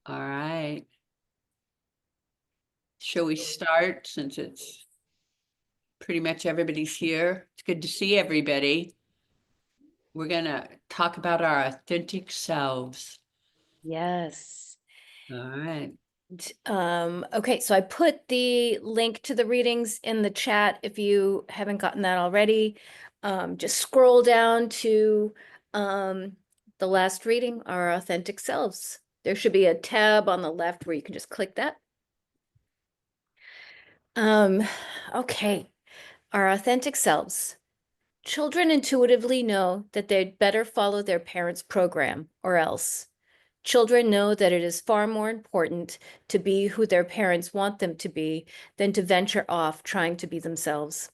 All right. Shall we start since it's pretty much everybody's here? It's good to see everybody. We're gonna talk about our authentic selves. Yes. All right. Okay, so I put the link to the readings in the chat if you haven't gotten that already. Just scroll down to the last reading, Our Authentic Selves. There should be a tab on the left where you can just click that. Um, okay, Our Authentic Selves. Children intuitively know that they'd better follow their parents' program or else. Children know that it is far more important to be who their parents want them to be than to venture off trying to be themselves.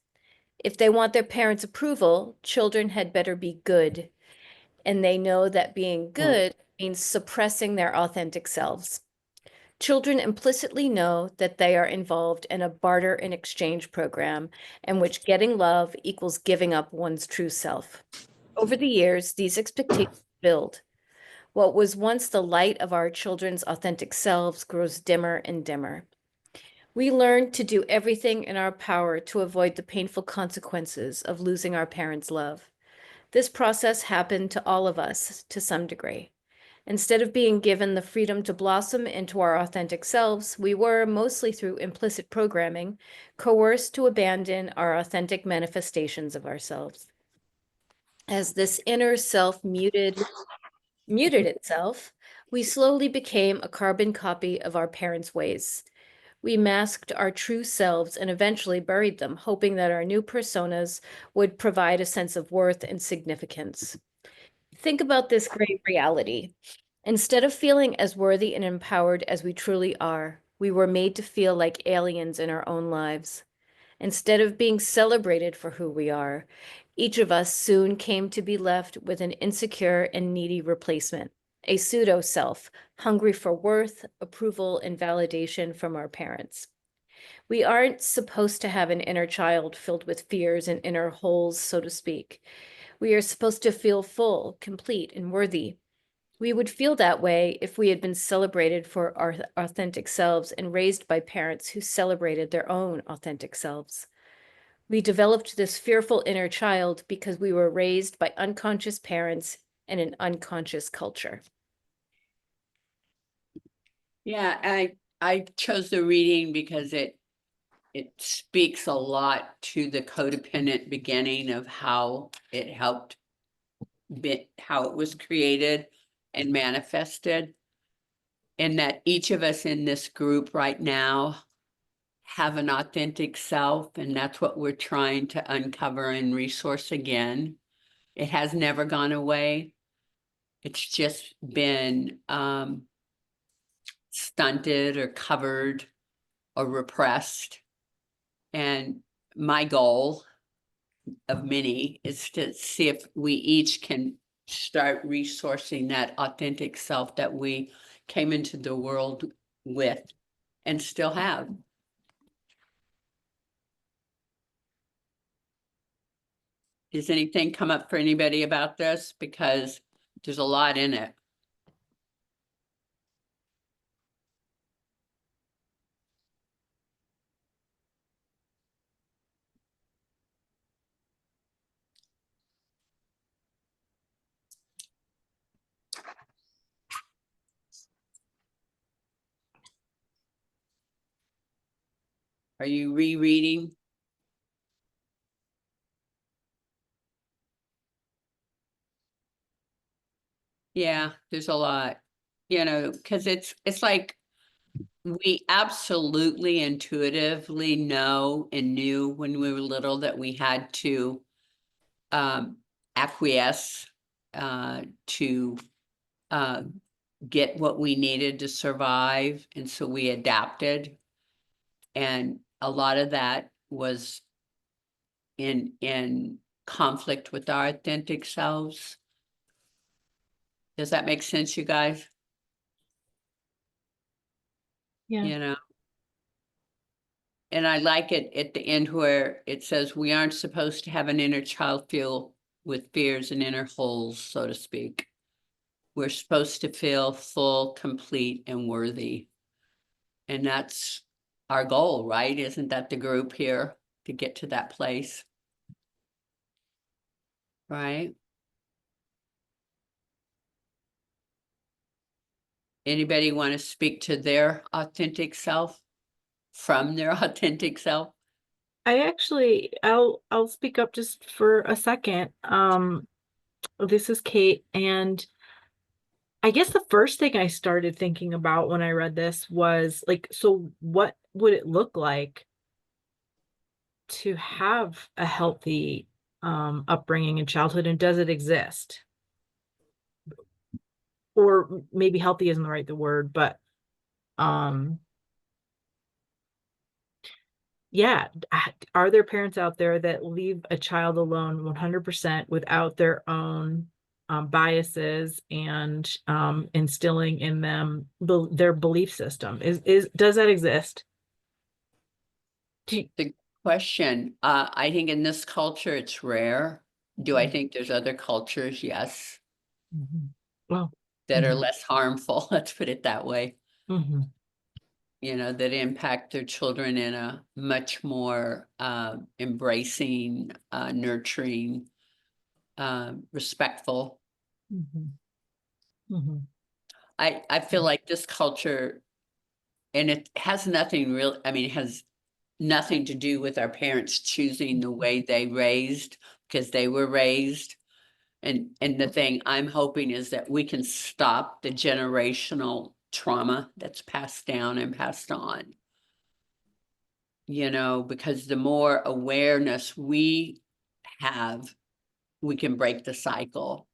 If they want their parents' approval, children had better be good, and they know that being good means suppressing their authentic selves. Children implicitly know that they are involved in a barter and exchange program in which getting love equals giving up one's true self. Over the years, these expectations build. What was once the light of our children's authentic selves grows dimmer and dimmer. We learn to do everything in our power to avoid the painful consequences of losing our parents' love. This process happened to all of us to some degree. Instead of being given the freedom to blossom into our authentic selves, we were, mostly through implicit programming, coerced to abandon our authentic manifestations of ourselves. As this inner self muted itself, we slowly became a carbon copy of our parents' ways. We masked our true selves and eventually buried them, hoping that our new personas would provide a sense of worth and significance. Think about this great reality. Instead of feeling as worthy and empowered as we truly are, we were made to feel like aliens in our own lives. Instead of being celebrated for who we are, each of us soon came to be left with an insecure and needy replacement, a pseudo self, hungry for worth, approval, and validation from our parents. We aren't supposed to have an inner child filled with fears and inner holes, so to speak. We are supposed to feel full, complete, and worthy. We would feel that way if we had been celebrated for our authentic selves and raised by parents who celebrated their own authentic selves. We developed this fearful inner child because we were raised by unconscious parents in an unconscious culture. Yeah, I chose the reading because it speaks a lot to the codependent beginning of how it helped how it was created and manifested. And that each of us in this group right now have an authentic self, and that's what we're trying to uncover and resource again. It has never gone away. It's just been stunted or covered or repressed. And my goal of many is to see if we each can start resourcing that authentic self that we came into the world with and still have. Does anything come up for anybody about this? Because there's a lot in it. Are you rereading? Yeah, there's a lot, because it's like we absolutely intuitively know and knew when we were little that we had to um, acquiesce to uh, get what we needed to survive. And so we adapted. And a lot of that was in conflict with our authentic selves. Does that make sense, you guys? Yeah. You know, and I like it at the end where it says we aren't supposed to have an inner child feel with fears and inner holes, so to speak. we're supposed to feel full, complete, and worthy. And that's our goal, right? Isn't that the group here to get to that place? Right? Anybody want to speak to their authentic self, from their authentic self? I'll speak up just for a second. This is Kate, and I guess the first thing I started thinking about when I read this was like, so what would it look like to have a healthy upbringing in childhood, and does it exist? Or maybe healthy isn't the right the word, but um yeah, are there parents out there that leave a child alone 100% without their own biases and instilling in them their belief system? Does that exist? The question, I think in this culture, it's rare. Do I think there's other cultures? Yes, Mhm. Well, that are less harmful, let's put it that way. mhm, That impact their children in a much more embracing, nurturing, respectful. mhm, mhm, I feel like this culture, and it has nothing real, I mean, it has nothing to do with our parents choosing the way they raised, because they were raised. And the thing I'm hoping is that we can stop the generational trauma that's passed down and passed on. Because the more awareness we have, we can break the cycle,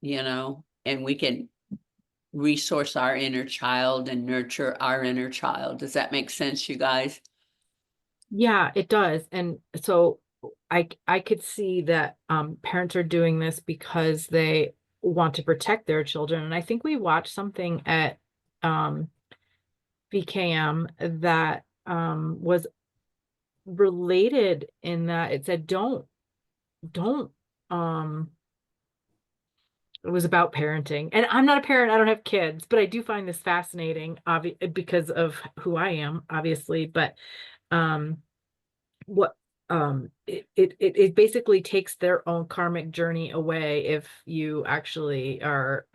and we can resource our inner child and nurture our inner child. Does that make sense, you guys? Yeah, it does. And so I could see that parents are doing this because they want to protect their children. And I think we watched something at um VKM that was related in that it said don't um it was about parenting. And I'm not a parent, I don't have kids, but I do find this fascinating because of who I am, obviously. But um what it basically takes their own karmic journey away if you actually are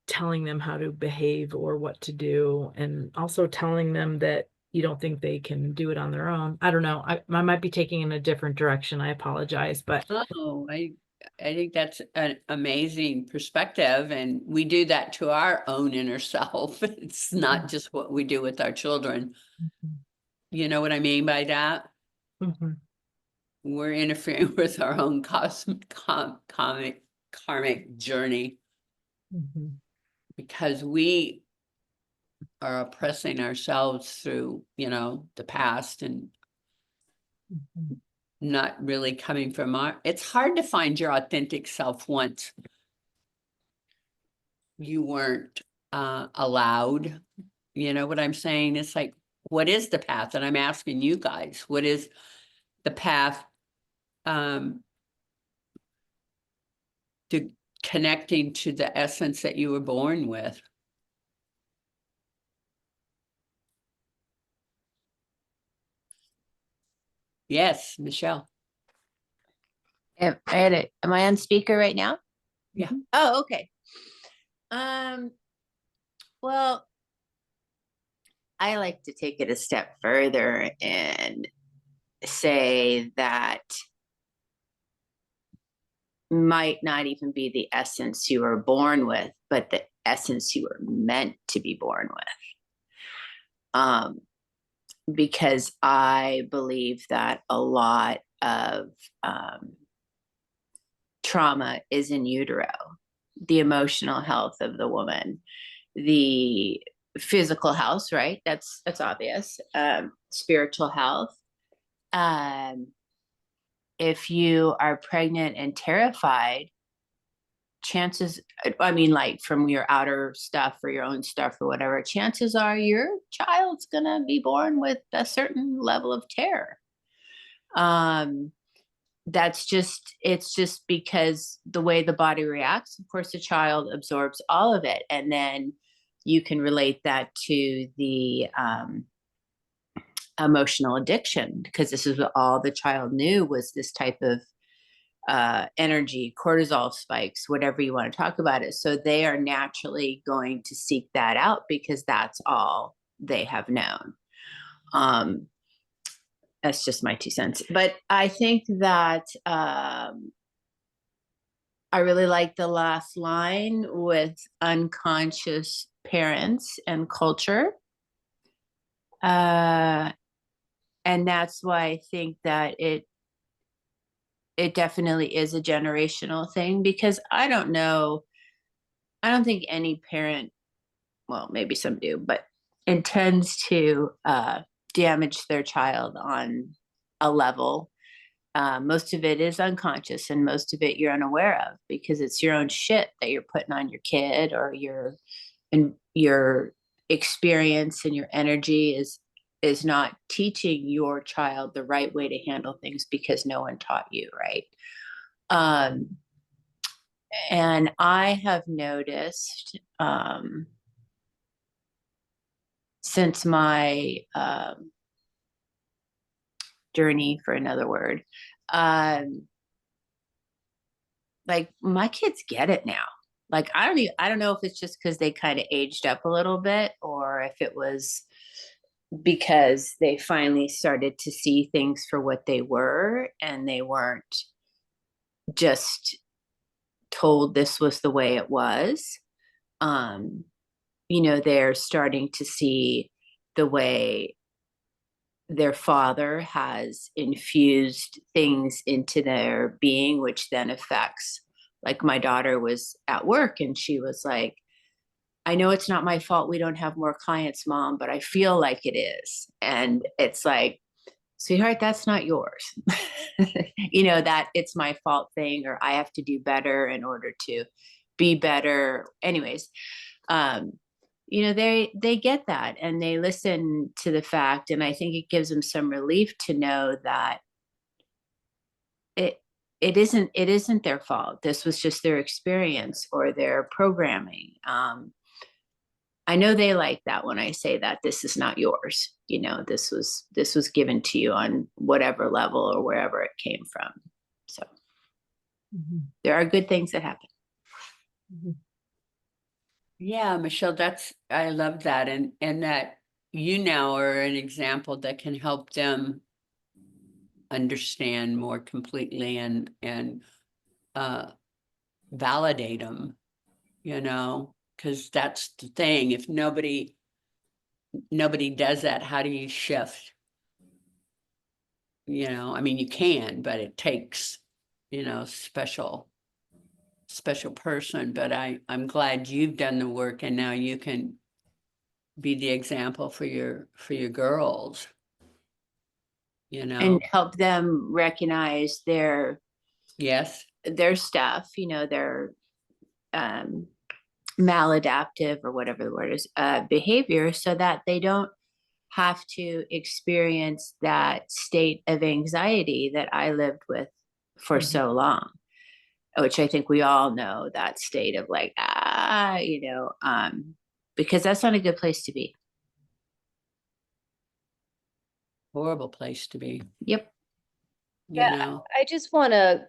telling them how to behave or what to do, and also telling them that you don't think they can do it on their own. I don't know. I might be taking in a different direction. I apologize, but Oh, I think that's an amazing perspective, and we do that to our own inner self. It's not just what we do with our children. Mhm. You know what I mean by that? Mhm. We're interfering with our own karmic journey, Mhm. because we are oppressing ourselves through, the past, and Mhm. not really coming from it's hard to find your authentic self once you weren't allowed. You know what I'm saying? It's like, what is the path? And I'm asking you guys, what is the path um, to connecting to the essence that you were born with? Yes, Michelle. Am I on speaker right now? Yeah. Oh, okay. Um, well, I like to take it a step further and say that might not even be the essence you were born with, but the essence you were meant to be born with. Um, because I believe that a lot of trauma is in utero, the emotional health of the woman, the physical health, right? That's obvious. Spiritual health. Um, if you are pregnant and terrified, chances, I mean, like from your outer stuff or your own stuff or whatever, chances are your child's gonna be born with a certain level of terror. Um, it's just because the way the body reacts, of course, the child absorbs all of it. And then you can relate that to the emotional addiction, because this is what all the child knew was this type of energy, cortisol spikes, whatever you want to talk about it. So they are naturally going to seek that out because that's all they have known. That's just my 2 cents. But I think that I really like the last line with unconscious parents and culture. And that's why I think that it definitely is a generational thing, because I don't think any parent, well, maybe some do, but intends to damage their child on a level. Most of it is unconscious, and most of it you're unaware of, because it's your own shit that you're putting on your kid, or your experience and your energy is not teaching your child the right way to handle things because no one taught you, right? And I have noticed since my journey, for another word, like my kids get it now. Like I don't know if it's just because they kind of aged up a little bit, or if it was because they finally started to see things for what they were, and they weren't just told this was the way it was. They're starting to see the way their father has infused things into their being, which then affects, like my daughter was at work and she was like, I know it's not my fault we don't have more clients, Mom, but I feel like it is. And it's like, sweetheart, that's not yours. That it's my fault thing, or I have to do better in order to be better. Anyways, they get that, and they listen to the fact, and I think it gives them some relief to know that it isn't their fault. This was just their experience or their programming. I know they like that when I say that this is not yours. This was given to you on whatever level or wherever it came from. So there are good things that happen. Yeah, Michelle, I love that. And that you now are an example that can help them understand more completely and validate them, because that's the thing. If nobody does that, how do you shift? I mean, you can, but it takes, special person. But I'm glad you've done the work, and now you can be the example for your girls, And help them recognize their Yes. stuff, their maladaptive, or whatever the word is, behavior, so that they don't have to experience that state of anxiety that I lived with for so long, which I think we all know, that state of like, because that's not a good place to be. Horrible place to be, Yep. I just want to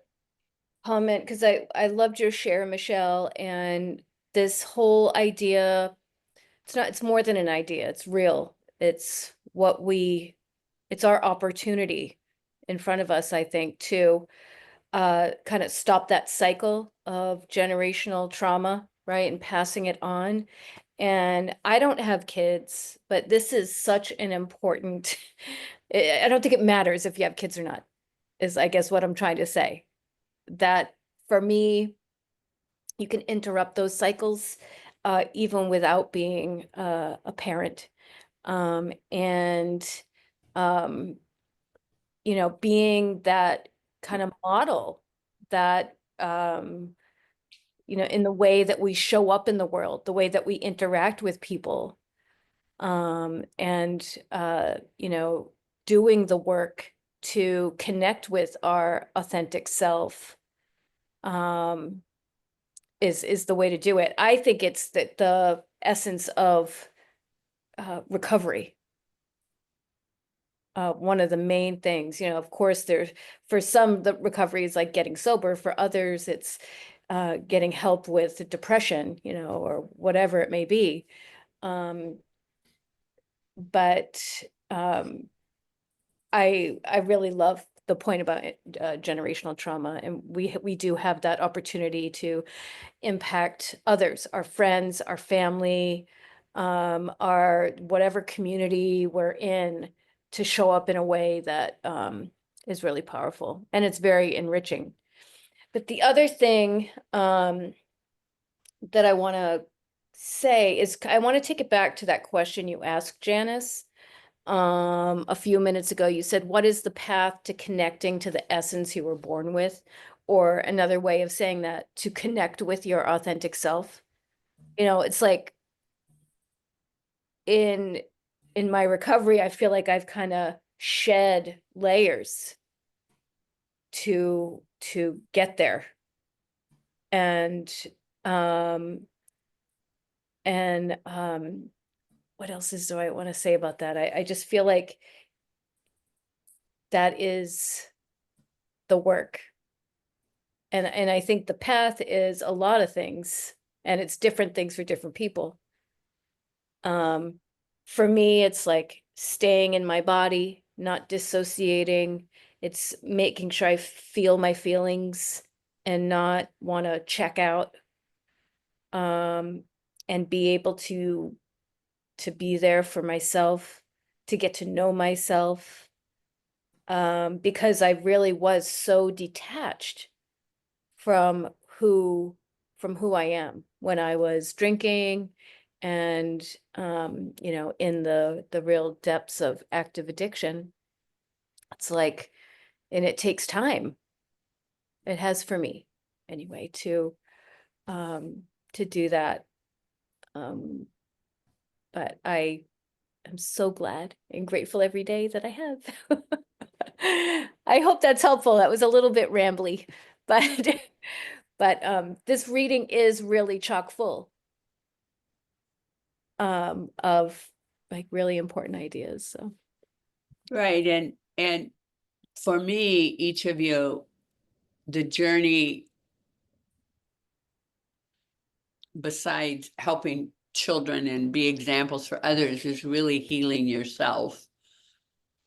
comment, because I loved your share, Michelle, and this whole idea, it's more than an idea, it's real. It's our opportunity in front of us, I think, to kind of stop that cycle of generational trauma, right? And passing it on. And I don't have kids, but this is such an important, I don't think it matters if you have kids or not, is I guess what I'm trying to say. That for me, you can interrupt those cycles even without being a parent. And being that kind of model that in the way that we show up in the world, the way that we interact with people, and doing the work to connect with our authentic self is the way to do it. I think it's the essence of recovery. One of the main things, of course, for some, the recovery is like getting sober. For others, it's getting help with depression, or whatever it may be. But I really love the point about generational trauma, and we do have that opportunity to impact others, our friends, our family, our whatever community we're in, to show up in a way that is really powerful, and it's very enriching. But the other thing that I want to say is I want to take it back to that question you asked, Janice. A few minutes ago, you said, what is the path to connecting to the essence you were born with? Or another way of saying that, to connect with your authentic self. It's like in my recovery, I feel like I've kind of shed layers to get there. And what else do I want to say about that? I just feel like that is the work. And I think the path is a lot of things, and it's different things for different people. For me, it's like staying in my body, not dissociating. It's making sure I feel my feelings and not want to check out. And be able to be there for myself, to get to know myself. Because I really was so detached from who I am when I was drinking and in the real depths of active addiction. It's like, and it takes time. It has for me anyway to do that. But I am so glad and grateful every day that I have. I hope that's helpful. That was a little bit rambly, but this reading is really chock full of like really important ideas. So Right. And for me, each of you, the journey, besides helping children and be examples for others, is really healing yourself.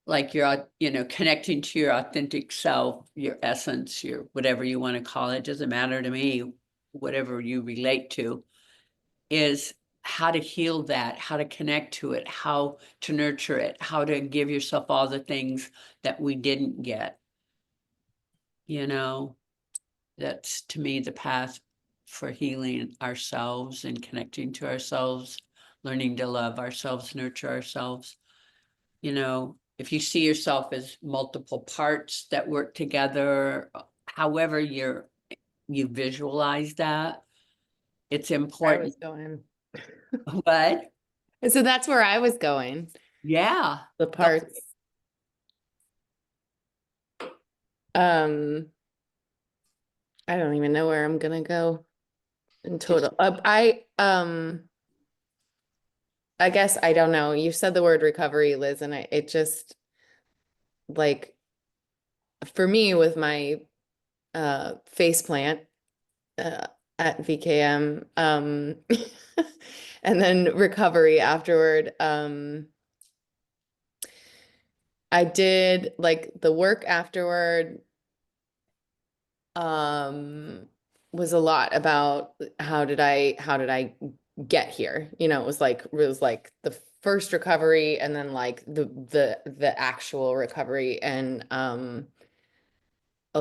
Like you're, connecting to your authentic self, your essence, your whatever you want to call it, doesn't matter to me, whatever you relate to, is how to heal that, how to connect to it, how to nurture it, how to give yourself all the things that we didn't get. That's to me the path for healing ourselves and connecting to ourselves, learning to love ourselves, nurture ourselves. If you see yourself as multiple parts that work together, however you visualize that, it's I important. was going. But And so that's where I was going. yeah, The parts. I don't even know where I'm gonna go in total. I guess I don't know. You said the word recovery, Liz, and it just like for me with my face plant at VKM and then recovery afterward. I did like the work afterward was a lot about how did I get here? It was like the first recovery and then like the actual recovery. And a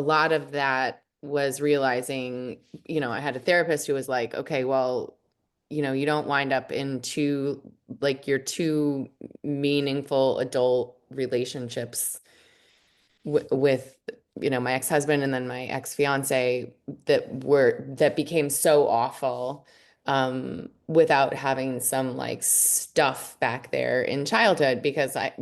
lot of that was realizing, I had a therapist who was like, okay, well, you don't wind up in your two meaningful adult relationships with my ex-husband and then my ex-fiance that became so awful without having some like stuff back there in childhood, because I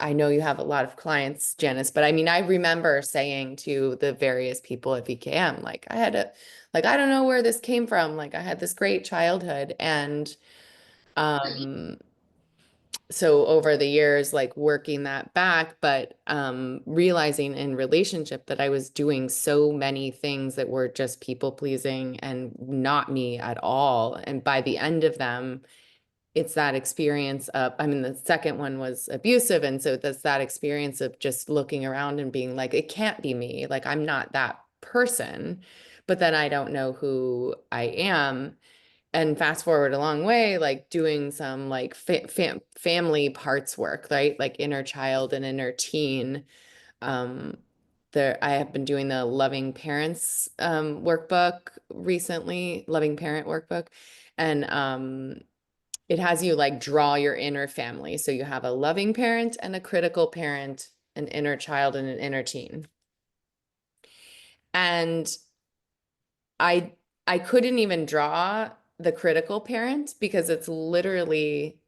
I know you have a lot of clients, Janice, but I mean, I remember saying to the various people at VKM, like I had like, I don't know where this came from. Like I had this great childhood. And so over the years, like working that back, but realizing in relationship that I was doing so many things that were just people pleasing and not me at all. And by the end of them, it's that experience of, I mean, the second one was abusive. And so that's that experience of just looking around and being like, it can't be me. Like, I'm not that person, but then I don't know who I am. And fast forward a long way, like doing some like family parts work, right? Like inner child and inner teen. Um, I have been doing the Loving Parents workbook recently, Loving Parent workbook. And it has you like draw your inner family. So you have a loving parent and a critical parent, an inner child and an inner teen. And I I couldn't even draw the critical parent because it's literally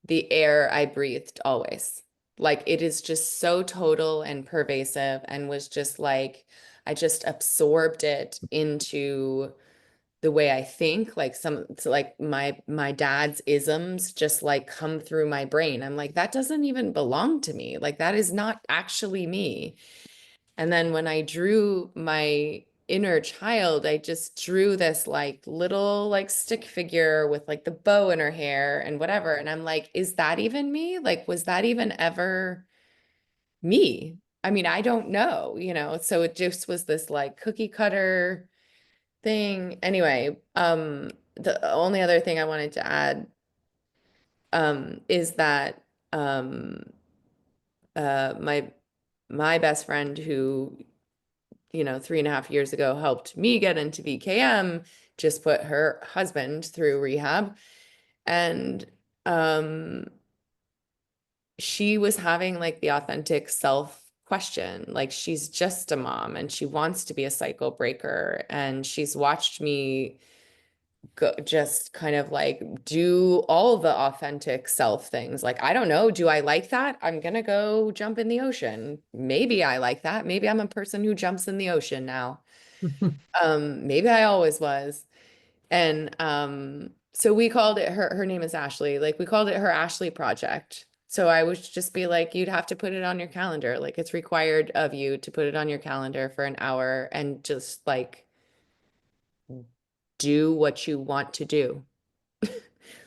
the air I breathed always. Like it is just so total and pervasive and was just like I just absorbed it into the way I think, like so like my dad's isms just like come through my brain. I'm like, that doesn't even belong to me. Like that is not actually me. And then when I drew my inner child, I just drew this like little like stick figure with like the bow in her hair and whatever. And I'm like, is that even me? Like, was that even ever me? I mean, I don't know, you know? So it just was this like cookie cutter thing. Anyway, the only other thing I wanted to add is that my best friend who, you know, 3.5 years ago helped me get into VKM, just put her husband through rehab. And she was having like the authentic self question. Like she's just a mom and she wants to be a cycle breaker. And she's watched me just kind of like do all the authentic self things. Like, I don't know, do I like that? I'm gonna go jump in the ocean. Maybe I like that. Maybe I'm a person who jumps in the ocean now. Maybe I always was. And so we called it her name is Ashley. Like we called it her Ashley project. So I would just be like, you'd have to put it on your calendar. Like it's required of you to put it on your calendar for an hour and just like do what you want to do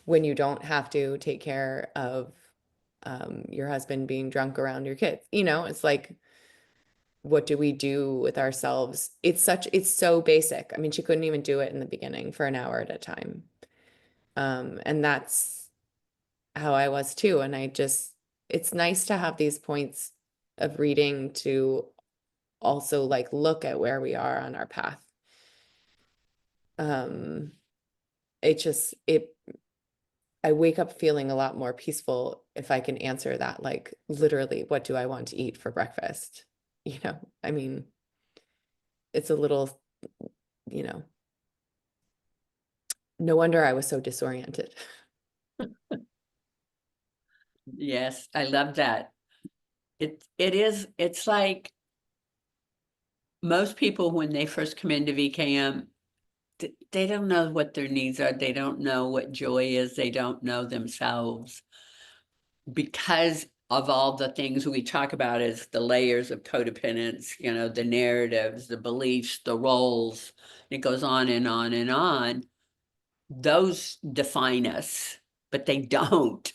when you don't have to take care of your husband being drunk around your kids. You know, it's like, what do we do with ourselves? It's so basic. I mean, she couldn't even do it in the beginning for an hour at a time. And that's how I was too. And it's nice to have these points of reading to also like look at where we are on our path. It just, I wake up feeling a lot more peaceful if I can answer that, like literally, what do I want to eat for breakfast? You know, I mean, it's a little, you know, no wonder I was so disoriented. Yes, I love that. It's like most people when they first come into VKM, they don't know what their needs are. They don't know what joy is. They don't know themselves because of all the things we talk about as the layers of codependence, you know, the narratives, the beliefs, the roles. It goes on and on and on. Those define us, but they don't.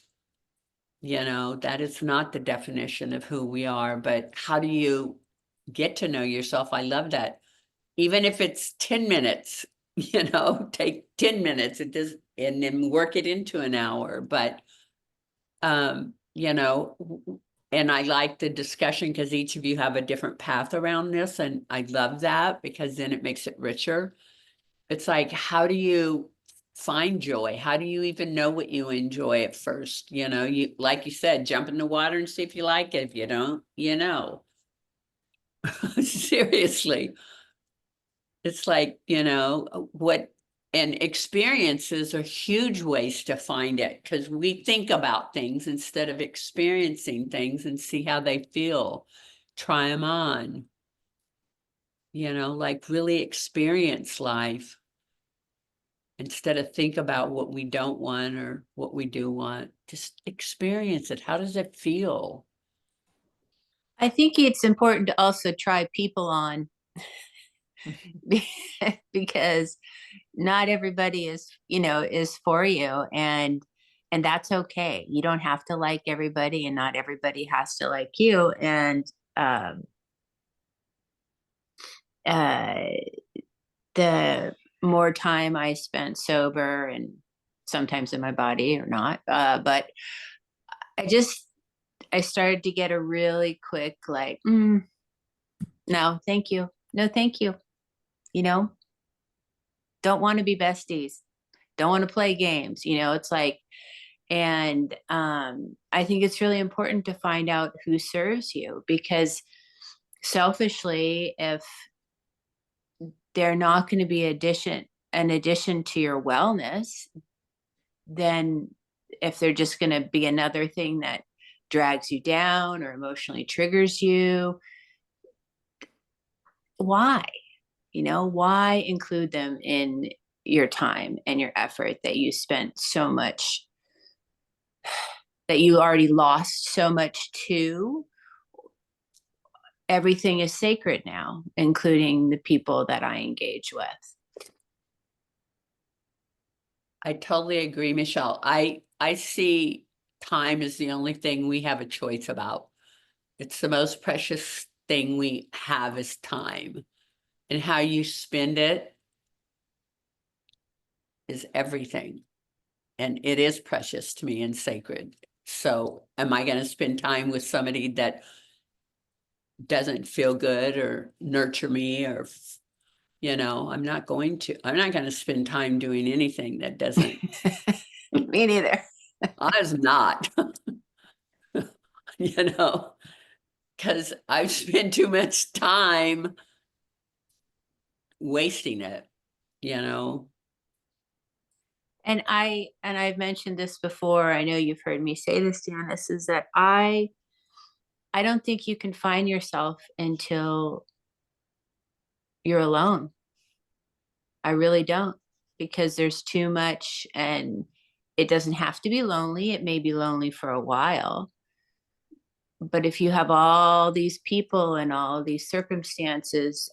You know, that is not the definition of who we are, but how do you get to know yourself? I love that. Even if it's 10 minutes, you know, take 10 minutes, it does, and then work it into an hour. But, you know, and I like the discussion because each of you have a different path around this. And I love that because then it makes it richer. It's like, how do you find joy? How do you even know what you enjoy at first? You know, you, like you said, jump in the water and see if you like it. If you don't, you know, seriously. It's like, you know, what And experiences are huge ways to find it, because we think about things instead of experiencing things and see how they feel. Try them on. You know, like really experience life instead of think about what we don't want or what we do want. Just experience it. How does it feel? I think it's important to also try people on because not everybody is for you, and that's okay. You don't have to like everybody, and not everybody has to like you. And um uh the more time I spent sober, and sometimes in my body or not, but I just I started to get a really quick like, no, thank you. No, thank you. You know, don't want to be besties. Don't want to play games. It's like, and I think it's really important to find out who serves you, because selfishly, if they're not going to be an addition to your wellness, then if they're just going to be another thing that drags you down or emotionally triggers you, why? Why include them in your time and your effort that you spent so much, that you already lost so much to? Everything is sacred now, including the people that I engage with. I totally agree, Michelle. I see time as the only thing we have a choice about. It's the most precious thing we have is time. And how you spend it is everything. And it is precious to me and sacred. So am I going to spend time with somebody that doesn't feel good or nurture me, or I'm not going to spend time doing anything that doesn't. Me neither. I was not, because I've spent too much time wasting it, you know. And I've mentioned this before. I know you've heard me say this, Janice, is that I don't think you can find yourself until you're alone. I really don't, because there's too much, and it doesn't have to be lonely. It may be lonely for a while. But if you have all these people and all these circumstances,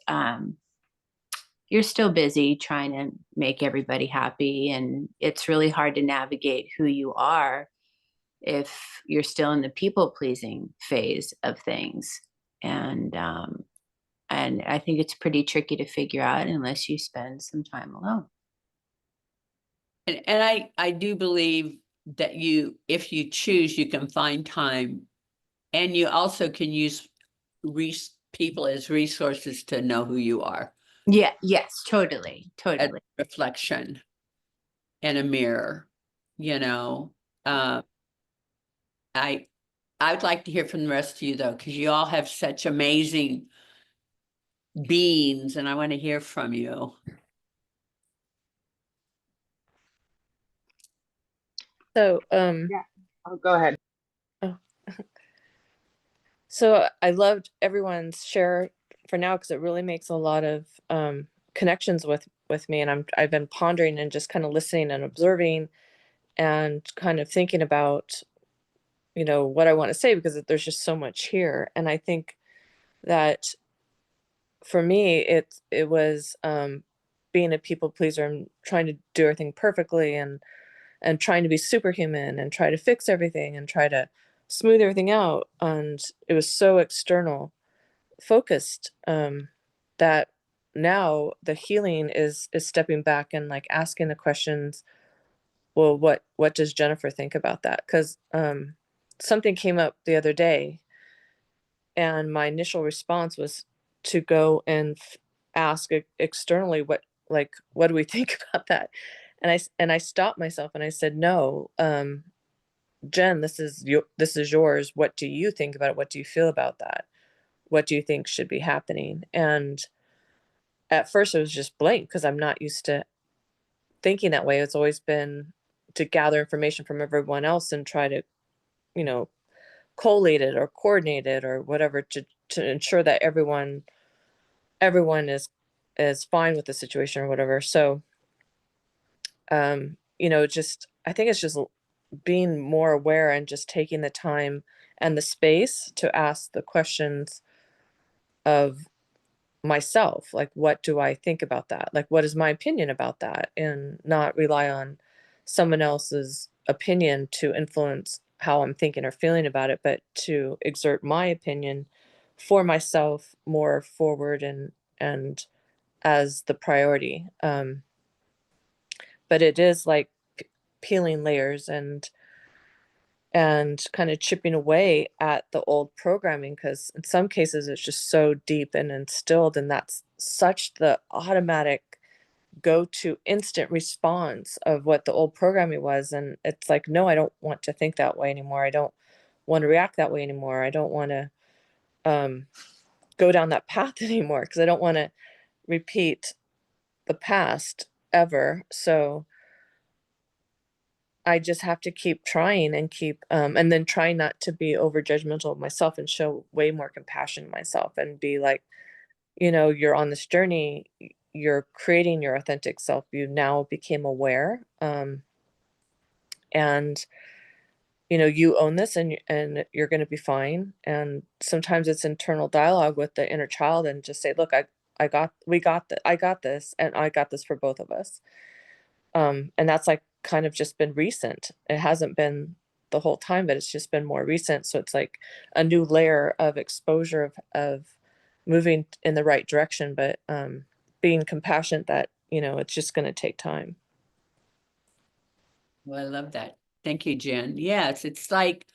you're still busy trying to make everybody happy. And it's really hard to navigate who you are if you're still in the people pleasing phase of things. And I think it's pretty tricky to figure out unless you spend some time alone. And I do believe that if you choose, you can find time, and you also can use people as resources to know who you are. Yeah, yes, totally, A totally. reflection and a mirror, you know. Uh, I'd like to hear from the rest of you though, because you all have such amazing beings, and I want to hear from you. So, Yeah. Oh, go ahead. oh. So I loved everyone's share for now, because it really makes a lot of connections with me, and I've been pondering and just kind of listening and observing and kind of thinking about what I want to say, because there's just so much here. And I think that for me it was being a people pleaser and trying to do everything perfectly, and trying to be superhuman and try to fix everything and try to smooth everything out. And it was so external focused, that now the healing is stepping back and like asking the questions. Well, what does Jennifer think about that? Because something came up the other day, and my initial response was to go and ask externally, what do we think about that? And I stopped myself and I said, no, Jen, this is yours. What do you think about it? What do you feel about that? What do you think should be happening? And at first it was just blank, because I'm not used to thinking that way. It's always been to gather information from everyone else and try to, you know, collate it or coordinate it or whatever to ensure that everyone is fine with the situation or whatever. So you know, just I think it's just being more aware and just taking the time and the space to ask the questions of myself, like what do I think about that, like what is my opinion about that, and not rely on someone else's opinion to influence how I'm thinking or feeling about it, but to exert my opinion for myself more forward and as the priority. But it is like peeling layers and kind of chipping away at the old programming, because in some cases it's just so deep and instilled, and that's such the automatic go-to instant response of what the old programming was. And it's like, no, I don't want to think that way anymore. I don't want to react that way anymore. I don't want to go down that path anymore, because I don't want to repeat the past ever. So I just have to keep trying and keep and then try not to be over judgmental of myself and show way more compassion to myself and be like, you know, you're on this journey, you're creating your authentic self. You now became aware. And you know, you own this, and you're going to be fine. And sometimes it's internal dialogue with the inner child, and just say, look, I got this, and I got this for both of us. And that's like kind of just been recent. It hasn't been the whole time, but it's just been more recent. So it's like a new layer of exposure of moving in the right direction, but being compassionate that, you know, it's just going to take time. Well, I love that. Thank you, Jen. Yes, it's like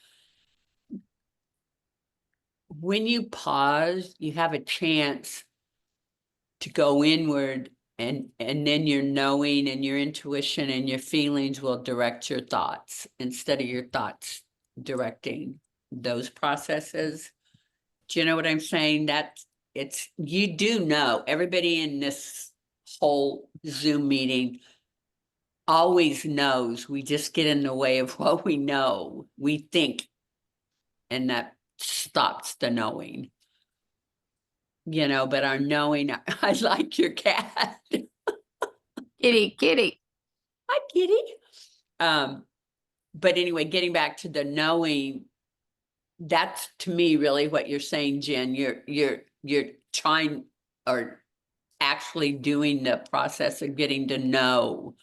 when you pause, you have a chance to go inward, and then your knowing and your intuition and your feelings will direct your thoughts instead of your thoughts directing those processes. Do you know what I'm saying? You do know, everybody in this whole Zoom meeting always knows. We just get in the way of what we know. We think, and that stops the knowing. You know, but our knowing, I like your cat. Kitty. Hi, kitty. But anyway, getting back to the knowing, that's to me really what you're saying, Jen. You're trying, or actually doing the process of getting to know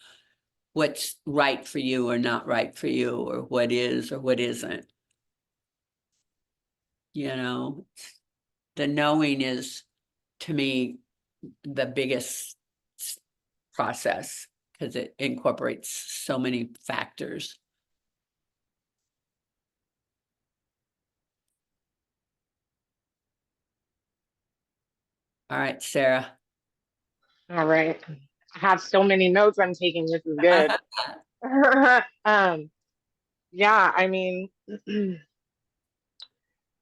what's right for you or not right for you, or what is or what isn't. You know, the knowing is, to me, the biggest process, because it incorporates so many factors. All right, Sarah. All right. I have so many notes I'm taking. This is good. Yeah, I mean,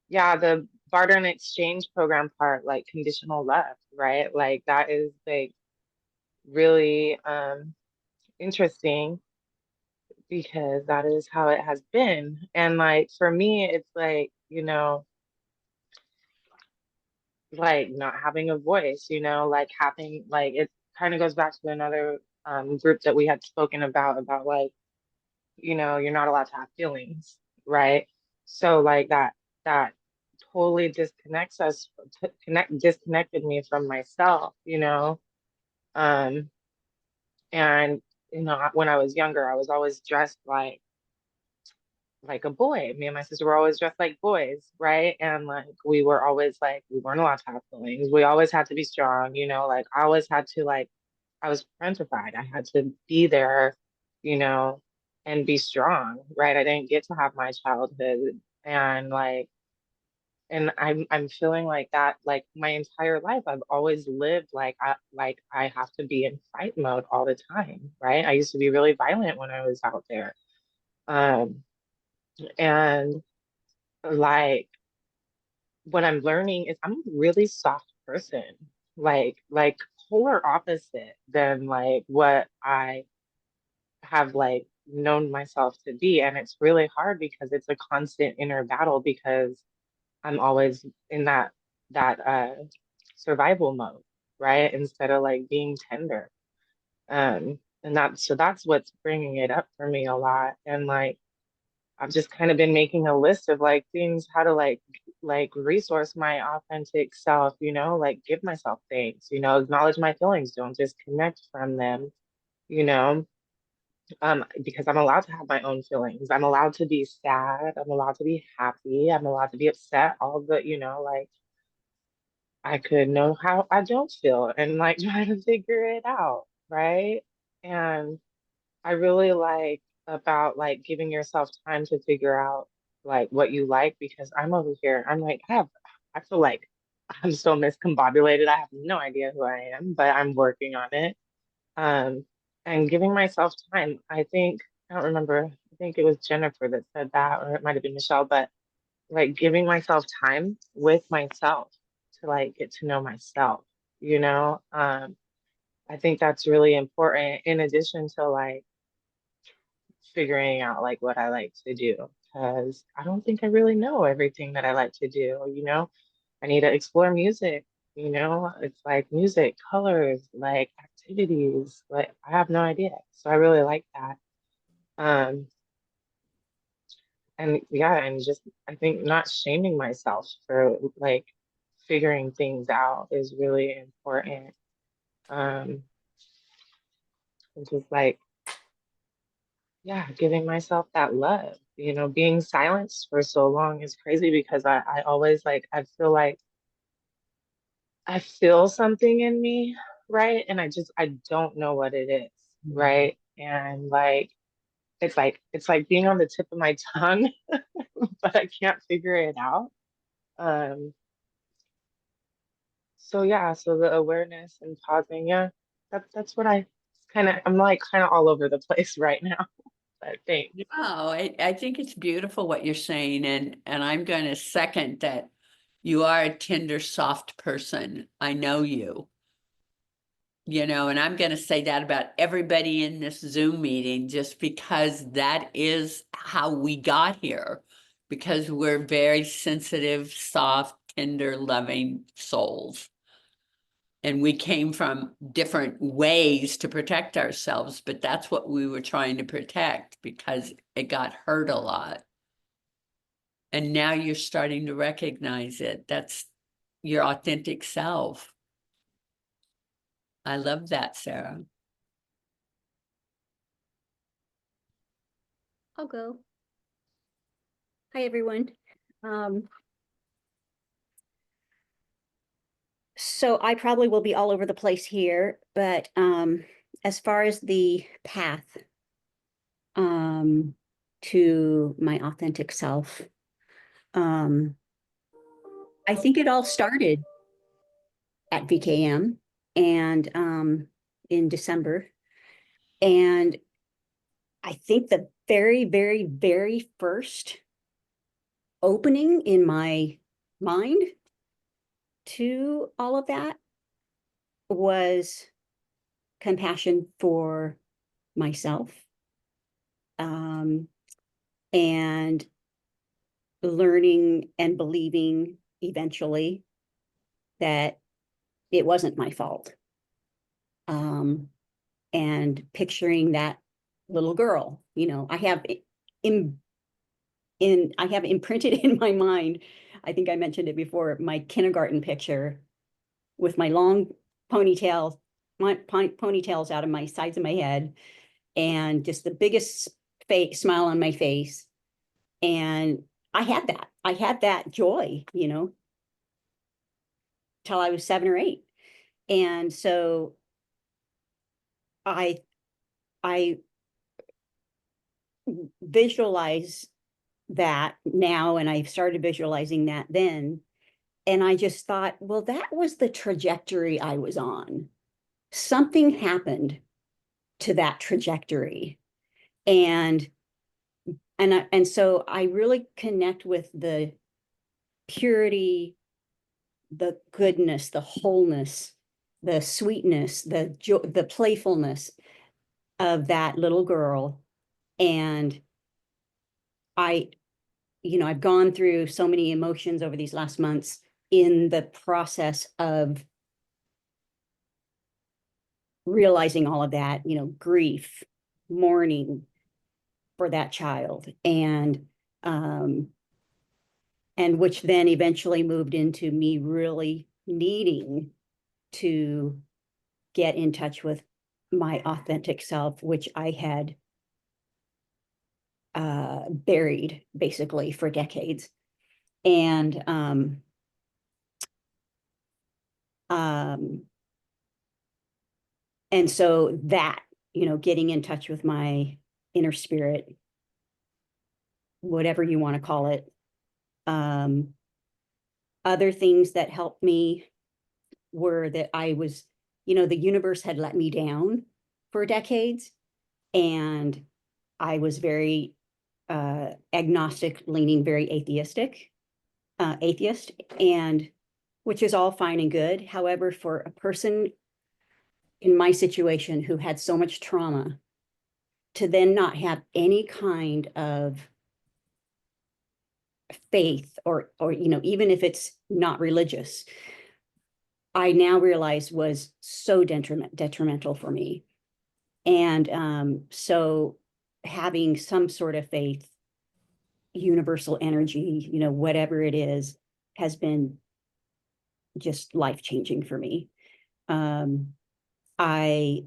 yeah, the barter and exchange program part, like conditional love, right? Like that is like really interesting because that is how it has been. And like for me, it's like, you know, like not having a voice, you know, like having like it kind of goes back to another group that we had spoken about like, you know, you're not allowed to have feelings, right? So like that totally disconnects us, disconnected me from myself, you know. Um, and you know, when I was younger, I was always dressed like a boy. Me and my sister were always dressed like boys, right? And like we were always like we weren't allowed to have feelings. We always had to be strong, you know, like I always had to like I was parentified. I had to be there, you know, and be strong, right? I didn't get to have my childhood and like and I'm feeling like that like my entire life I've always lived like I have to be in fight mode all the time, right? I used to be really violent when I was out there. Um and like what I'm learning is I'm a really soft person, like polar opposite than like what I have like known myself to be. And it's really hard because it's a constant inner battle because I'm always in that survival mode, right? Instead of like being tender. And that's what's bringing it up for me a lot. And like I've just kind of been making a list of like things how to like resource my authentic self, you know, like give myself things, you know, acknowledge my feelings, don't disconnect from them, you know, because I'm allowed to have my own feelings. I'm allowed to be sad, I'm allowed to be happy, I'm allowed to be upset, all the, you know, like I could know how I don't feel and like try to figure it out, right? And I really like about like giving yourself time to figure out like what you like because I'm over here. I'm like, I feel like I'm so miscombobulated. I have no idea who I am, but I'm working on it. Um, and giving myself time. I think, I don't remember, I think it was Jennifer that said that, or it might have been Michelle, but like giving myself time with myself to like get to know myself, you know? I think that's really important in addition to like figuring out like what I like to do because I don't think I really know everything that I like to do, you know? I need to explore music, you know? It's like music, colors, like activities, like I have no idea. So I really like that. Um and yeah, and just I think not shaming myself for like figuring things out is really important. Um and just like yeah, giving myself that love. You know, being silenced for so long is crazy because I always like, I feel like I feel something in me, right? And I don't know what it is, right? And it's like being on the tip of my tongue, but I can't figure it out. Um, so yeah, so the awareness and pausing, yeah, that's what I I'm like kind of all over the place right now, but thanks. Oh, I think it's beautiful what you're saying, and I'm going to second that you are a tender, soft person. I know you. You know, and I'm going to say that about everybody in this Zoom meeting, just because that is how we got here, because we're very sensitive, soft, tender, loving souls. And we came from different ways to protect ourselves, but that's what we were trying to protect because it got hurt a lot. And now you're starting to recognize it. That's your authentic self. I love that, Sarah. I'll go. Hi, everyone. So I probably will be all over the place here, but as far as the path to my authentic self, I think it all started at VKM and in December. And I think the very, very, very first opening in my mind to all of that was compassion for myself, and learning and believing eventually that it wasn't my fault, and picturing that little girl. You know, I have I have imprinted in my mind, I think I mentioned it before, my kindergarten picture with my long ponytail, ponytails out of my sides of my head, and just the biggest smile on my face. And I had that joy, you know, till I was 7 or 8. And so I visualize that now, and I've started visualizing that then. And I just thought, well, that was the trajectory I was on. Something happened to that trajectory. And so I really connect with the purity, the goodness, the wholeness, the sweetness, the joy, the playfulness of that little girl. And I've gone through so many emotions over these last months in the process of realizing all of that, grief, mourning for that child, and which then eventually moved into me really needing to get in touch with my authentic self, which I had buried basically for decades. And so that, getting in touch with my inner spirit, whatever you want to call it. Other things that helped me were that I was, the universe had let me down for decades, and I was very agnostic, leaning very atheist, and which is all fine and good. However, for a person in my situation who had so much trauma, to then not have any kind of faith or even if it's not religious, I now realize was so detrimental for me. And so having some sort of faith, universal energy, whatever it is, has been just life-changing for me. I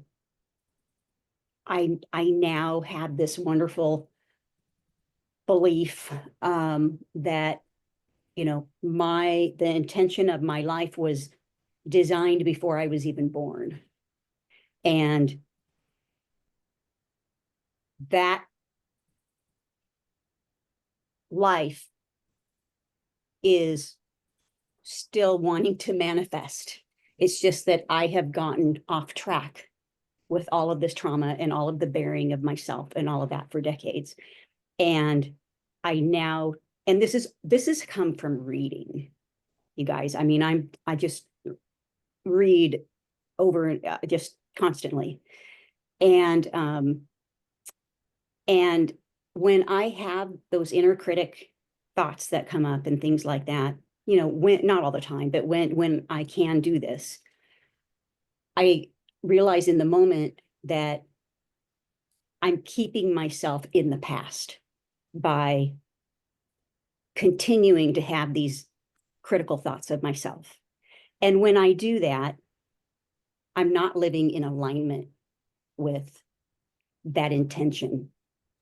now have this wonderful belief that the intention of my life was designed before I was even born, and that life is still wanting to manifest. It's just that I have gotten off track with all of this trauma and all of the burying of myself and all of that for decades. And I now, and this has come from reading, you guys. I mean, I just read over just constantly. And when I have those inner critic thoughts that come up and things like that, when, not all the time, but when I can do this, I realize in the moment that I'm keeping myself in the past by continuing to have these critical thoughts of myself. And when I do that, I'm not living in alignment with that intention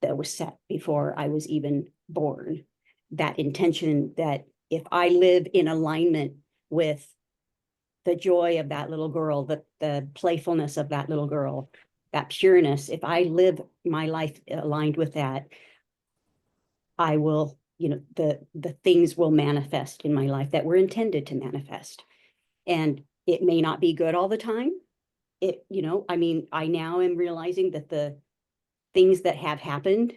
that was set before I was even born. That intention that if I live in alignment with the joy of that little girl, the playfulness of that little girl, that pureness, if I live my life aligned with that, I will, the things will manifest in my life that were intended to manifest. And it may not be good all the time. I now am realizing that the things that have happened,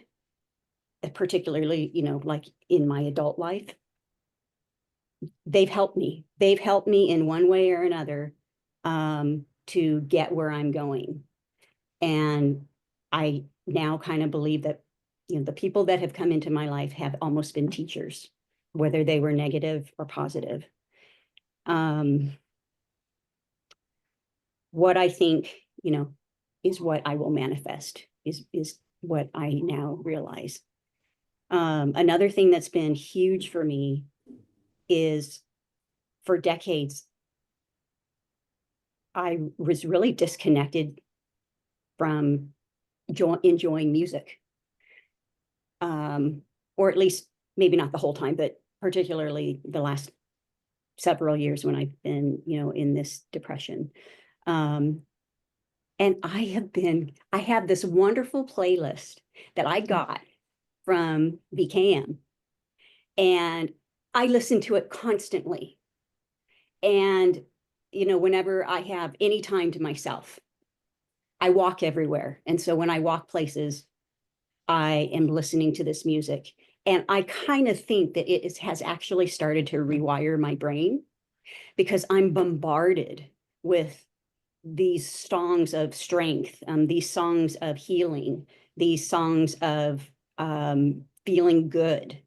particularly, like in my adult life, they've helped me. They've helped me in one way or another to get where I'm going. And I now kind of believe that, the people that have come into my life have almost been teachers, whether they were negative or positive. What I think, is what I will manifest, is what I now realize. Another thing that's been huge for me is, for decades, I was really disconnected from enjoying music. Or at least maybe not the whole time, but particularly the last several years when I've been, in this depression. And I have this wonderful playlist that I got from VCAM, and I listen to it constantly. And, whenever I have any time to myself, I walk everywhere. And so when I walk places, I am listening to this music. And I kind of think that it has actually started to rewire my brain, because I'm bombarded with these songs of strength, these songs of healing, these songs of feeling good.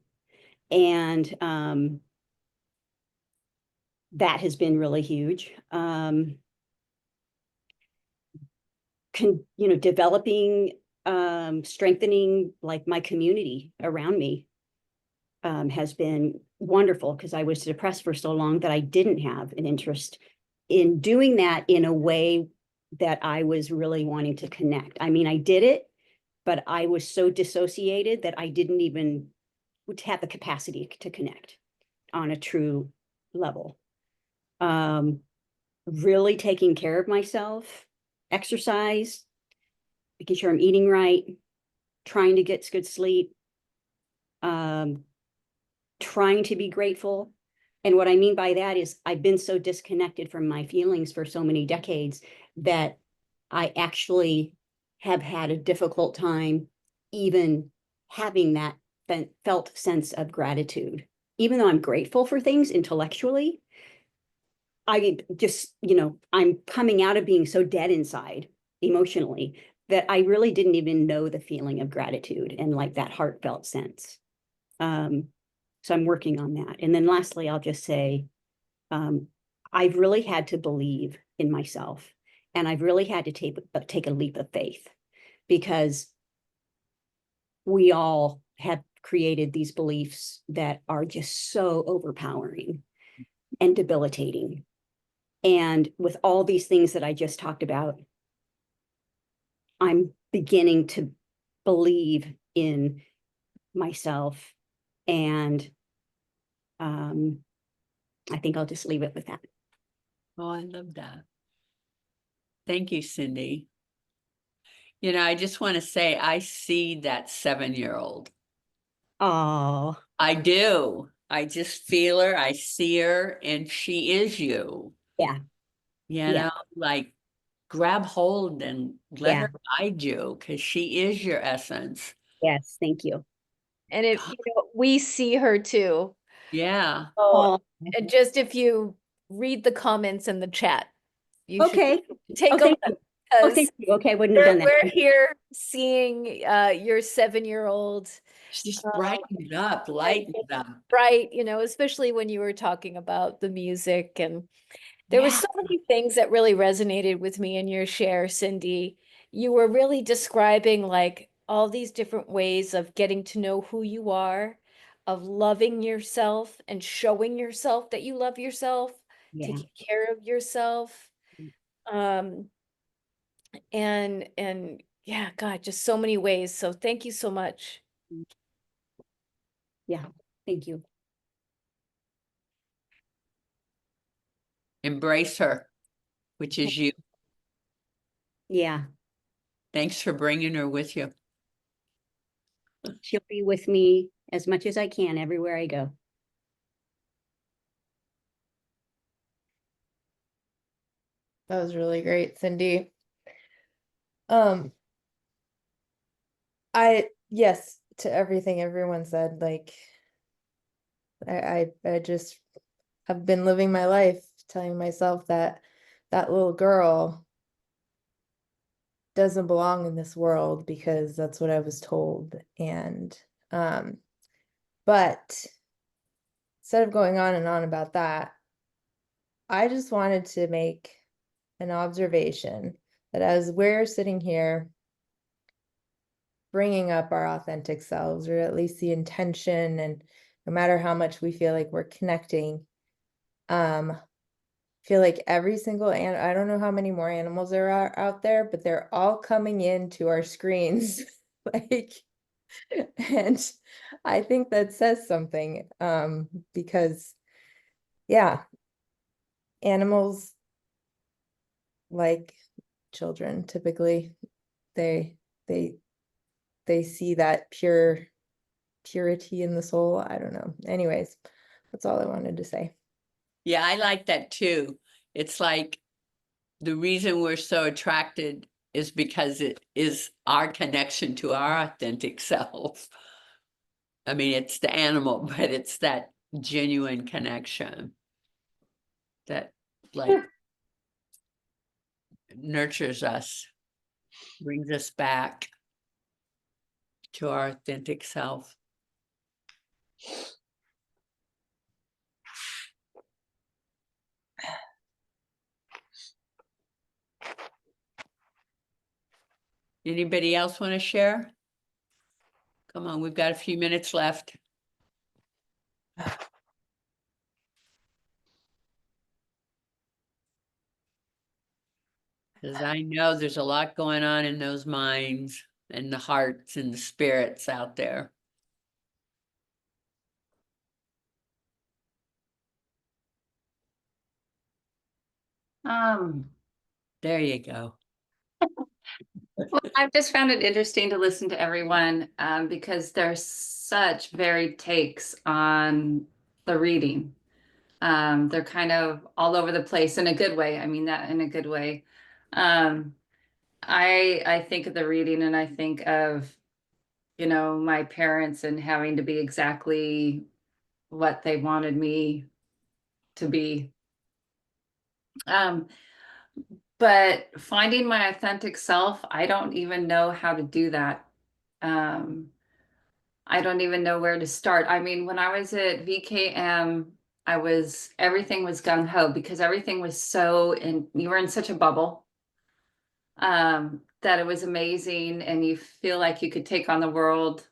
And that has been really huge. Developing, strengthening like my community around me has been wonderful, because I was depressed for so long that I didn't have an interest in doing that in a way that I was really wanting to connect. I mean, I did it, but I was so dissociated that I didn't even have the capacity to connect on a true level. Really taking care of myself, exercise, making sure I'm eating right, trying to get good sleep, trying to be grateful. And what I mean by that is I've been so disconnected from my feelings for so many decades that I actually have had a difficult time even having that felt sense of gratitude. Even though I'm grateful for things intellectually, I just, I'm coming out of being so dead inside emotionally that I really didn't even know the feeling of gratitude and like that heartfelt sense. So I'm working on that. And then lastly, I'll just say, I've really had to believe in myself, and I've really had to take a leap of faith, because we all have created these beliefs that are just so overpowering and debilitating. And with all these things that I just talked about, I'm beginning to believe in myself. And I think I'll just leave it with that. Oh, I love that. Thank you, Cindy. I just want to say, I see that 7-year-old. Oh, I do. I just feel her, I see her, and she is you. yeah. You Yeah. know, like grab hold and let Yeah. her guide you, because she is your essence. Yes. Thank you. And we see her too. Yeah. So, Oh, and just if you read the comments in the chat, you okay. should take Oh, a thank look, you. Oh, because thank you. Okay. I wouldn't have done we're that. here seeing your 7-year-old Just brighten it up, lighten it up. bright, especially when you were talking about the music. And there were Yeah. so many things that really resonated with me in your share, Cindy. You were really describing like all these different ways of getting to know who you are, of loving yourself and showing yourself that you love yourself, Yeah. taking care of yourself. Um, and yeah, God, just so many ways. So thank you so much. Yeah. Thank you. Embrace her, which is you. Yeah. Thanks for bringing her with you. She'll be with me as much as I can everywhere I go. That was really great, Cindy. Yes, to everything everyone said, like I just have been living my life telling myself that that little girl doesn't belong in this world because that's what I was told. And but instead of going on and on about that, I just wanted to make an observation that as we're sitting here bringing up our authentic selves, or at least the intention, and no matter how much we feel like we're connecting, feel like every single I don't know how many more animals there are out there, but they're all coming into our screens like, and I think that says something, because yeah, animals, like children, typically they they they see that purity in the soul. I don't know. Anyways, that's all I wanted to say. Yeah, I like that too. It's like the reason we're so attracted is because it is our connection to our authentic self. I mean, it's the animal, but it's that genuine connection that, like, nurtures us, brings us back to our authentic self. Anybody else want to share? Come on, we've got a few minutes left. Because I know there's a lot going on in those minds and the hearts and the spirits out there. There you go. Well, I've just found it interesting to listen to everyone because there's such varied takes on the reading. They're kind of all over the place in a good way. I mean that in a good way. I think of the reading and I think of, you know, my parents and having to be exactly what they wanted me to be. But finding my authentic self, I don't even know how to do that. I don't even know where to start. I mean, when I was at VKM, everything was gung ho because everything was you were in such a bubble, that it was amazing and you feel like you could take on the world.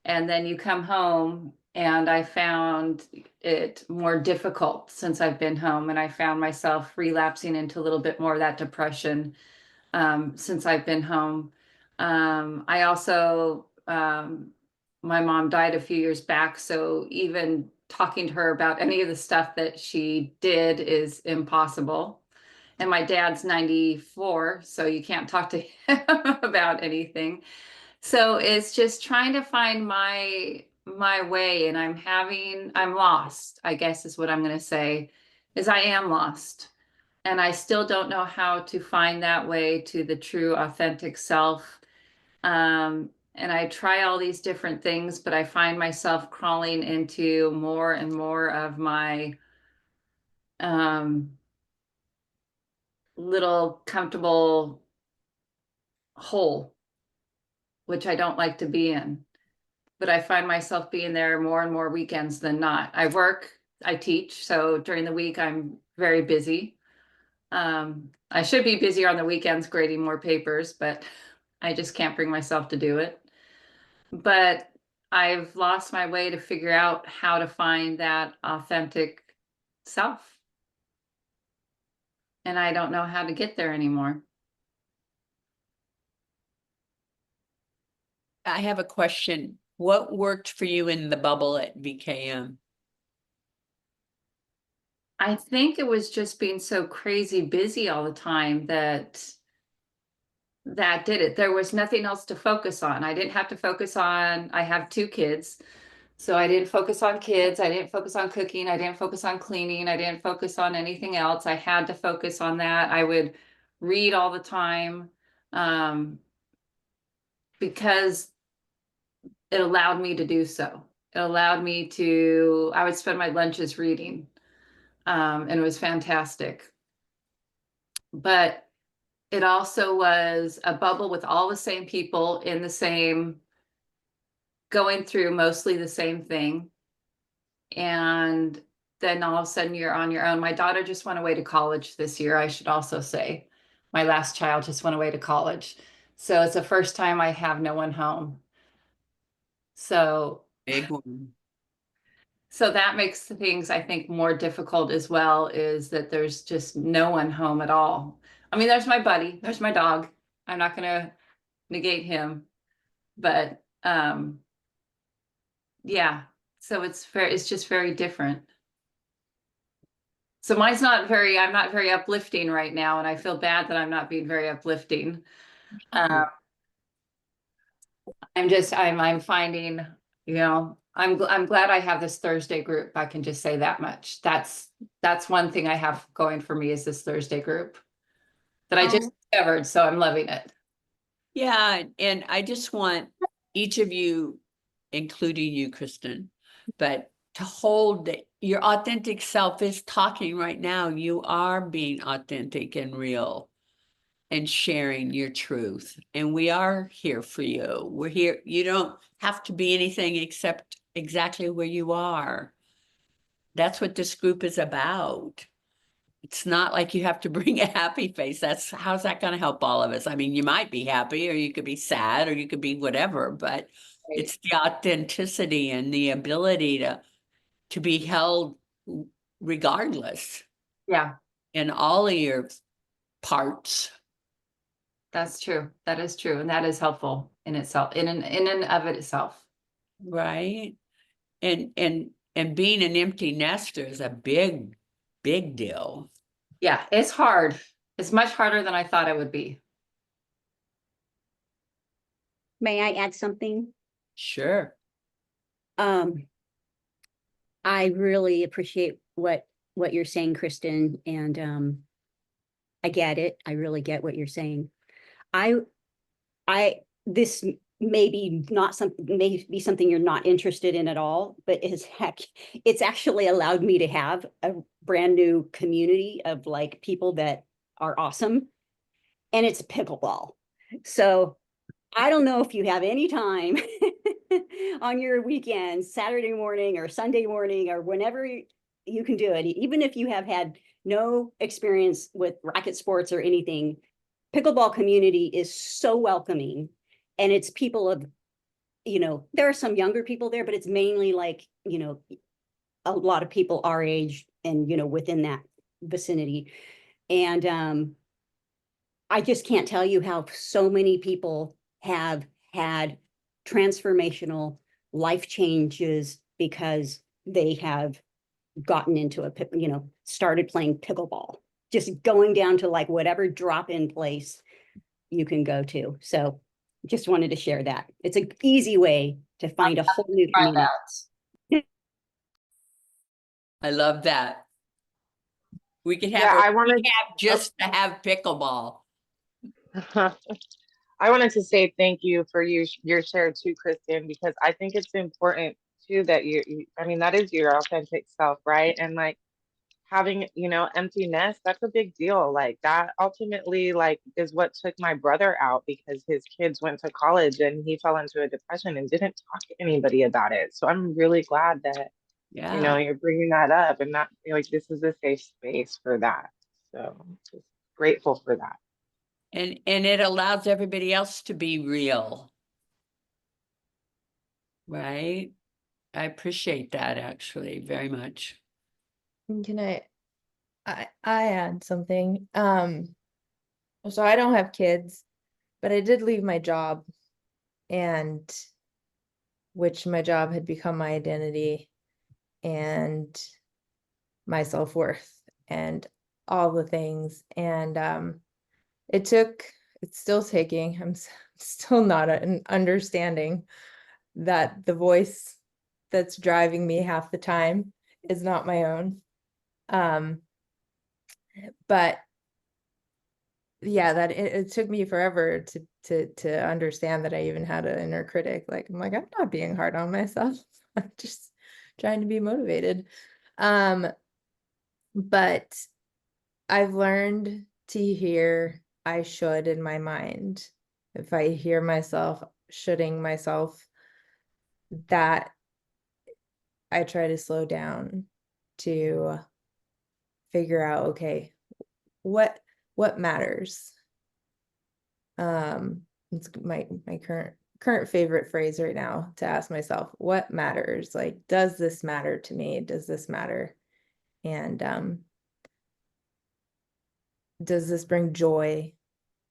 And then you come home and I found it more difficult since I've been home, and I found myself relapsing into a little bit more of that depression since I've been home. I also, my mom died a few years back, so even talking to her about any of the stuff that she did is impossible. And my dad's 94, so you can't talk to him about anything. So it's just trying to find my way, and I'm lost, I guess is what I'm going to say, is I am lost. And I still don't know how to find that way to the true authentic self. And I try all these different things, but I find myself crawling into more and more of my little comfortable hole, which I don't like to be in. But I find myself being there more and more weekends than not. I work, I teach, so during the week I'm very busy. I should be busier on the weekends grading more papers, but I just can't bring myself to do it. But I've lost my way to figure out how to find that authentic self. And I don't know how to get there anymore. I have a question. What worked for you in the bubble at VKM? I think it was just being so crazy busy all the time that did it. There was nothing else to focus on. I didn't have to focus on, I have 2 kids. So I didn't focus on kids. I didn't focus on cooking. I didn't focus on cleaning. I didn't focus on anything else. I had to focus on that. I would read all the time because it allowed me to do so. It allowed me to, I would spend my lunches reading, and it was fantastic. But it also was a bubble with all the same people in the same, going through mostly the same thing. And then all of a sudden you're on your own. My daughter just went away to college this year, I should also say. My last child just went away to college. So it's the first time I have no one home. So Big one. so that makes things, I think, more difficult as well, is that there's just no one home at all. I mean, there's my buddy, there's my dog. I'm not gonna negate him, but yeah, so it's just very different. So mine's not very, I'm not very uplifting right now, and I feel bad that I'm not being very uplifting. I'm finding, you know, I'm glad I have this Thursday group. I can just say that much. That's one thing I have going for me, is this Thursday group that I just discovered, so I'm loving it. Yeah, and I just want each of you, including you, Kristen, but to hold that your authentic self is talking right now. You are being authentic and real. and sharing your truth. And we are here for you. We're here. You don't have to be anything except exactly where you are. That's what this group is about. It's not like you have to bring a happy face. How's that going to help all of us? I mean, you might be happy, or you could be sad, or you could be whatever, but it's the authenticity and the ability to be held regardless Yeah, in all of your parts. that's true. That is true. And that is helpful in itself, in and of itself. Right. And being an empty nester is a big deal. Yeah, it's hard. It's much harder than I thought it would be. May I add something? Sure. I really appreciate what you're saying, Kristen, and I get it. I really get what you're saying. This may be not something, may be something you're not interested in at all, but it's actually allowed me to have a brand new community of like people that are awesome, and it's pickleball. So I don't know if you have any time on your weekend, Saturday morning or Sunday morning, or whenever you can do it, even if you have had no experience with racket sports or anything. Pickleball community is so welcoming, and it's people of, there are some younger people there, but it's mainly like, a lot of people our age and, within that vicinity. And I just can't tell you how so many people have had transformational life changes because they have gotten into started playing pickleball, just going down to like whatever drop-in place you can go to. So just wanted to share that. It's an easy way to find a whole new Try community. that. I love that. We can have Yeah, I we wanted can have just to have pickleball. I wanted to say thank you for your share too, Kristen, because I think it's important too that I mean, that is your authentic self, right? And like having, empty nest, that's a big deal. Like that ultimately like is what took my brother out because his kids went to college and he fell into a depression and didn't talk to anybody about it. So I'm really glad that, Yeah. you're bringing that up and that like this is a safe space for that. So just grateful for that. And it allows everybody else to be real. Right? I appreciate that actually very much. Can I add something? So I don't have kids, but I did leave my job, and which my job had become my identity and my self-worth and all the things. And it's still taking, I'm still not an understanding that the voice that's driving me half the time is not my own. But yeah, that it took me forever to understand that I even had an inner critic. Like, I'm like, I'm not being hard on myself. I'm just trying to be motivated. But I've learned to hear I should in my mind. If I hear myself shoulding myself, that I try to slow down to figure out, okay, what matters. It's my current favorite phrase right now to ask myself, what matters? Like, does this matter to me? Does this matter? And does this bring joy?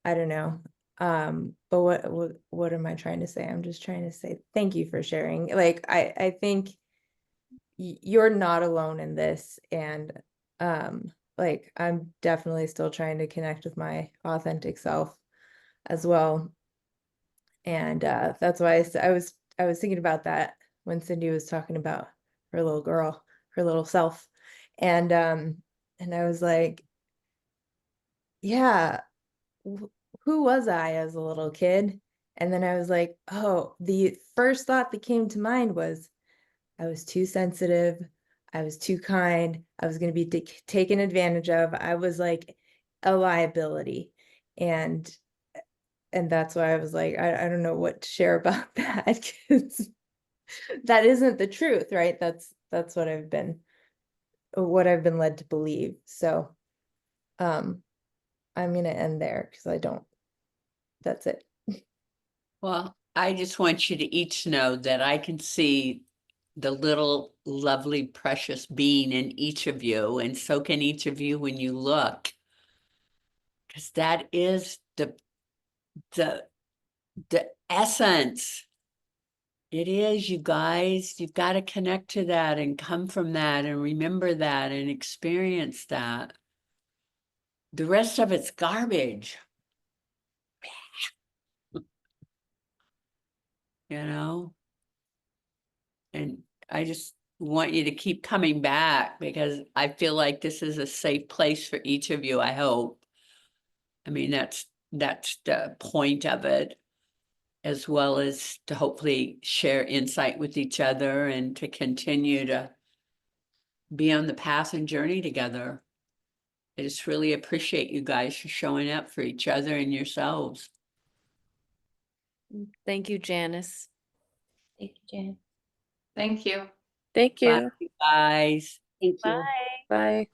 I don't know. But what am I trying to say? I'm just trying to say thank you for sharing. Like, I think you're not alone in this, and like I'm definitely still trying to connect with my authentic self as well. And that's why I was thinking about that when Cindy was talking about her little girl, her little self. And I was like, yeah, who was I as a little kid? And then I was like, oh, the first thought that came to mind was I was too sensitive. I was too kind. I was going to be taken advantage of. I was like a liability. And that's why I was like, I don't know what to share about that, because that isn't the truth, right? That's what I've been led to believe. So I'm gonna end there because I don't, that's it. Well, I just want you to each know that I can see the little lovely precious being in each of you, and so can each of you when you look. Because that is the essence. It is, you guys. You've got to connect to that and come from that and remember that and experience that. The rest of it's garbage. You know? And I just want you to keep coming back because I feel like this is a safe place for each of you, I hope. I mean, that's the point of it, as well as to hopefully share insight with each other and to continue to be on the path and journey together. I just really appreciate you guys for showing up for each other and yourselves. Thank you, Janice. Thank you, Jan. Thank you. Thank Bye, you. you guys. Thank you. Bye.